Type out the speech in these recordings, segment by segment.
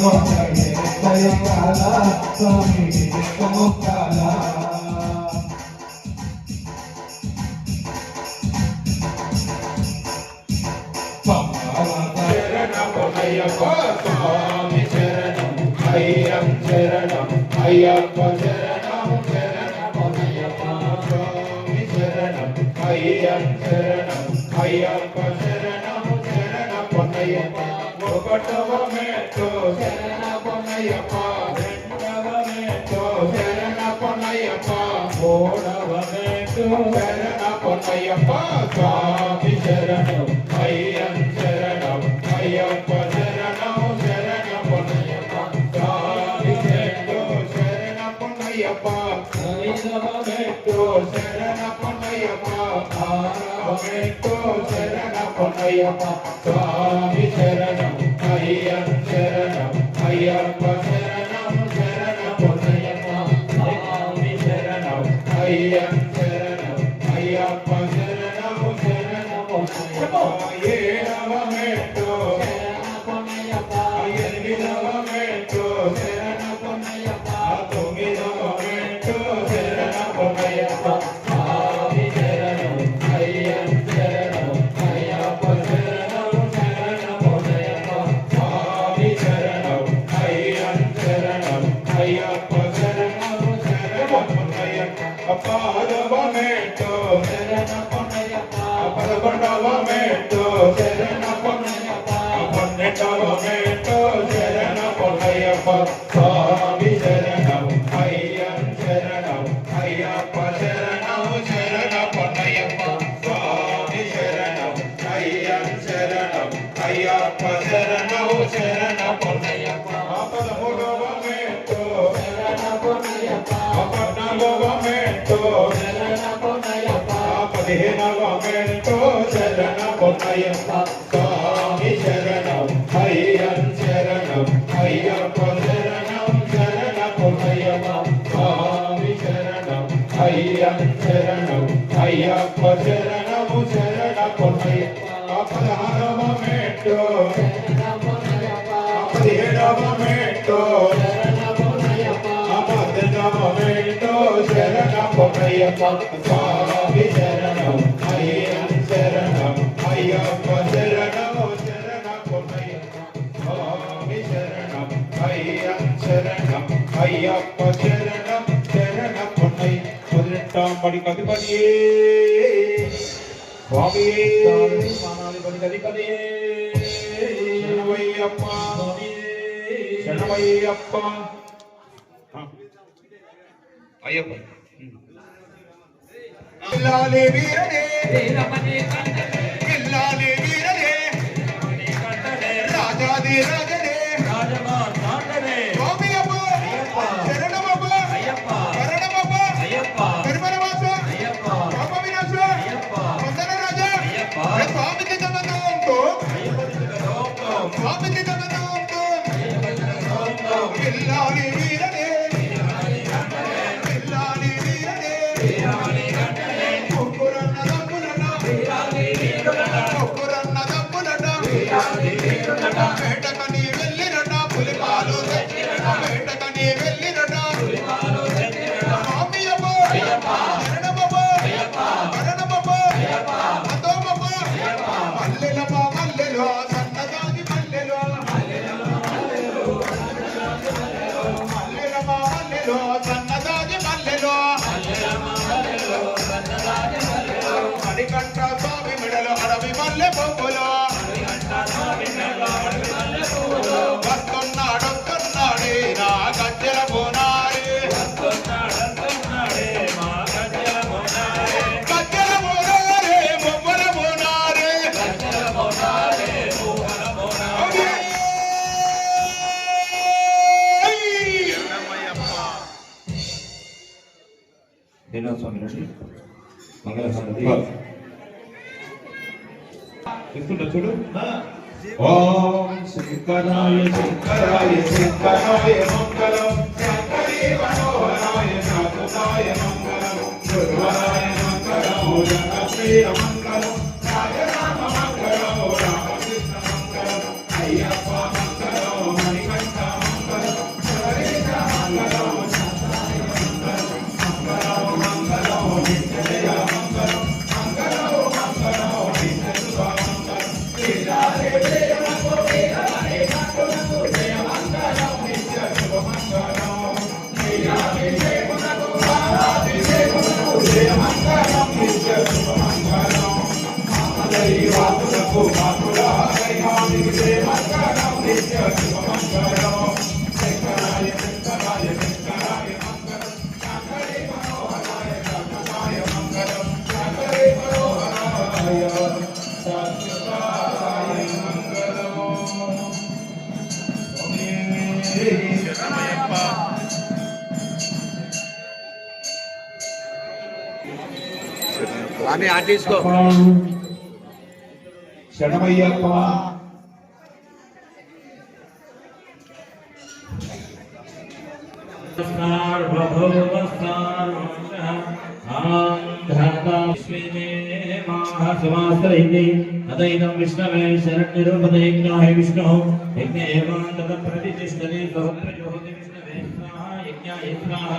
ఒకడే దయకాల స్వామి ముక్కాల స్వామి శరణం అయ్యం శరణం అయ్యప్ప శరణం శరణమయ్యప్ప స్వామి శరణం అయ్యం శరణం అయ్యప్ప శరణం శరణమయ్యప్ప ఒకటవ మెట్టు శరణమయ్యప్ప రెండవ మెట్టు శరణమయ్యప్ప మూడవ మెట్టు శరణమయ్యప్ప స్వామి శరణం అయ్యం శరణం అయ్యప్ప శరణం శరణమయ్యప్ప స్వామి శరణమయ్యప్ప ఐదవ మెట్టు శరణమయ్యప్ప ఆరవ మెట్టు శరణమయ్యప్ప స్వామి శరణం అయ్యం శరణం అయ్యప్ప శరణం శరణమయ్యప్ప స్వామి శరణం అయ్యం శరణం అయ్యప్ప శరణం శరణమయ్యప్ప ఏడవ మెట్టు శరణమయ్యప్ప ఎనిమిదవ మెట్టు శరణమయ్యప్ప తొమ్మిదవ మెట్టు శరణమయ్యప్ప స్వామి శరణం అయ్యం శరణం అయ్యప్ప శరణం శరణమయ్యప్ప స్వామి శరణం అయ్యం శరణం అయ్యప్ప శరణం శరణమయ్యప్ప పాదవ మెట్టు శరణమయ్యప్ప పదకొండవ మెట్టు శరణమయ్యప్ప పన్నెండవ మెట్టు శరణమయ్యప్ప స్వామి శరణం అయ్యం శరణం అయ్యప్ప శరణం శరణమయ్యప్ప స్వామి శరణం అయ్యం శరణం అయ్యప్ప శరణం శరణమయ్యప్ప పదమూడవ మెట్టు శరణమయ్యప్ప పద్నాలుగవ మెట్టు శరణమయ్యప్ప పదిహేనవ మెట్టు శరణమయ్యప్ప స్వామి శరణం అయ్యం శరణం అయ్యప్ప శరణం శరణమయ్యప్ప స్వామి శరణం అయ్యం శరణం అయ్యప్ప శరణం శరణమయ్యప్ప పదహారవ మెట్టు పదిహేడవ మెట్టు పద్దెనిమిదవ మెట్టు శరణమయ్యప్ప స్వామి శరణం అయ్యం శరణం అయ్యప్ప శరణం శరణమయ్యప్ప స్వామి శరణం అయ్యం శరణం అయ్యప్ప శరణం శరణమయ్యప్ప మొదలెట్టాం బడికి అధిపతియే స్వామి మానాధిపతికి అధిపతియే శరణమయ్యప్ప శరణమయ్యప్ప అయ్యప్ప ఇల్లాలి వీరనే వీరమణి కంఠనే ఇల్లాలి వీరనే వీరమణి కంఠనే రాజాది రాజనే రాజమార్తాండనే స్వామి అప్ప అయ్యప్ప శరణమప్ప అయ్యప్ప శరణమప్ప అయ్యప్ప కరిమరవాస అయ్యప్ప పాప వినాశ అయ్యప్ప వందన రాజా అయ్యప్ప స్వామికి తమనంతో అయ్యప్పకి తమనంతో స్వామికి తమనంతో అయ్యప్పకి తమనంతో ఇల్లాలి వీరనే వీరమణి కంఠనే ఇల్లాలి వీరనే వీరమణి కంఠనే ముక్కురన్న దప్పులన్న వీరాలి వీరులన్న ముక్కురన్న దప్పులన్న వీరాలి వీరులన్న వేటకని వెళ్ళిరన్న పులిపాలు తెచ్చిరన్న వేటకని వెళ్ళిరన్న పులిపాలు తెచ్చిరన్న స్వామి అప్ప అయ్యప్ప శరణమప్ప అయ్యప్ప శరణమప్ప అయ్యప్ప అతోమప్ప అయ్యప్ప మల్లెలప్ప మల్లెలో సన్నదాగి మల్లెలో మల్లెలప్ప మల్లెలో సన్నదాగి మల్లెలో మణికంఠ స్వామి మెడలో అడవి మల్లె పొప్పులో వస్తున్నాడే నా గజ్జల బోనాడే గజ్జల బోనాడే బొమ్మల బోనాడే స్వామి మంగళహారతి ఇస్తుంటా చూడు ఓం శంకరాయ శంకరాయ శంకరాయ మంగళం శంకరీ మనోహరాయ శాశ్వతాయ మంగళం గురువరాయ మంగళం జగత్ప్రియ మంగళం రాజరామ మంగళం రామకృష్ణ మంగళం అయ్యప్ప మంగళం మణికంఠ స్వామి ఆర్టిస్కో శరణమయ్యప్ప अदैनं विष्णवे शरण्यरूपदैज्ञाय विष्णुः यज्ञेवान्तप्रतिष्ठते स्वप्रज्योति विष्णवे स्वाहा यज्ञाय स्वाहा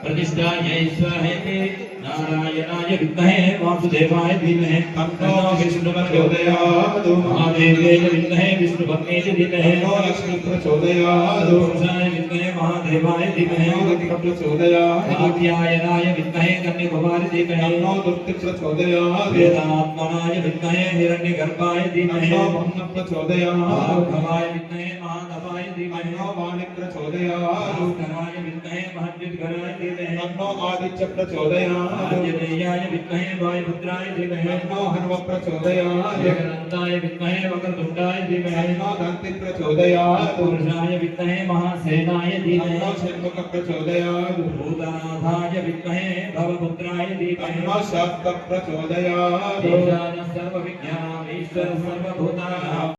प्रतिष्ठायै स्वाहेति नारायणाय विद्महे वासुदेवाय धीमहि तन्नो विष्णुः प्रचोदयात् महादेवाय विद्महे विष्णुभक्त्यै धीमहि तन्नो लक्ष्मी प्रचोदयात् पुरुषाय विद्महे महादेवाय धीमहि तन्नो प्रचोदयात् कात्यायनाय विद्महे कन्याकुमारी धीमहि तन्नो दुर्ति प्रचोदयात् वेदात्मनाय विद्महे हिरण्यगर्भाय धीमहि तन्नो ब्रह्म प्रचोदयात् भवाय विद्महे महातपाय धीमहि तन्नो वाणी प्रचोदयात् भास्कराय विद्महे महद्युद्गराय धीमहि तन्नो आदित्य प्रचोदयात् आदित्येयाय विद्महे वायुपुत्राय धीमहि तन्नो हनुम प्रचोदयात् जगदन्ताय विद्महे वक्रतुण्डाय धीमहि तन्नो दन्ति प्रचोदयात् पुरुषाय विद्महे महासेनाय धीमहि तन्नो षण्मुख प्रचोदयात् भूतनाथाय विद्महे भवपुत्राय धीमहि तन्नो शाक्त प्रचोदयात् ईशानः सर्वविज्ञानामीश्वरः सर्वभूतानां